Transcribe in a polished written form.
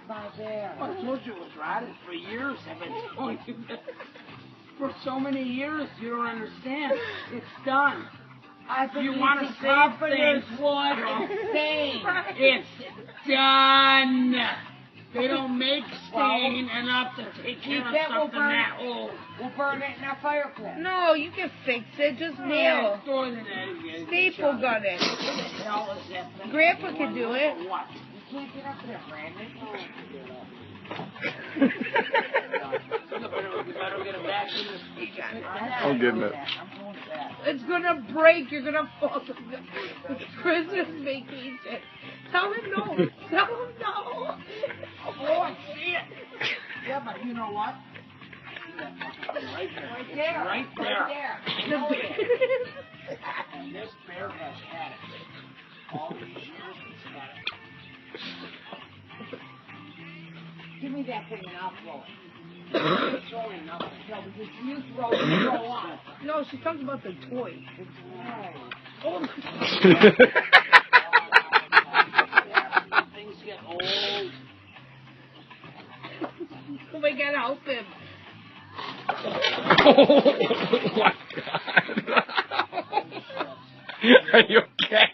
That's my bear. I told you it was rotted for years. I've been telling you that. For so many years, you don't understand. It's done. You want to save things. It's done. They don't make stain enough to take care of something that old. We'll burn it in our fire pit. No, you can fix it. Just nail. Staple gun it. Grandpa can do it. You can't get up there, Brandon. I'm getting it. It's gonna break. You're gonna fall. It's Christmas vacation. Tell him no. Tell him no. Oh, I see it. Yeah, but you know what? Right there. Right there. And this bear has had it. All these years it's had it. Give me that thing and I'll throw it. It's throwing nothing. No, because you throw it, you throw on. No, she's talking about the toy. Oh. Things get old. We gotta help him. Oh my God. Are you okay?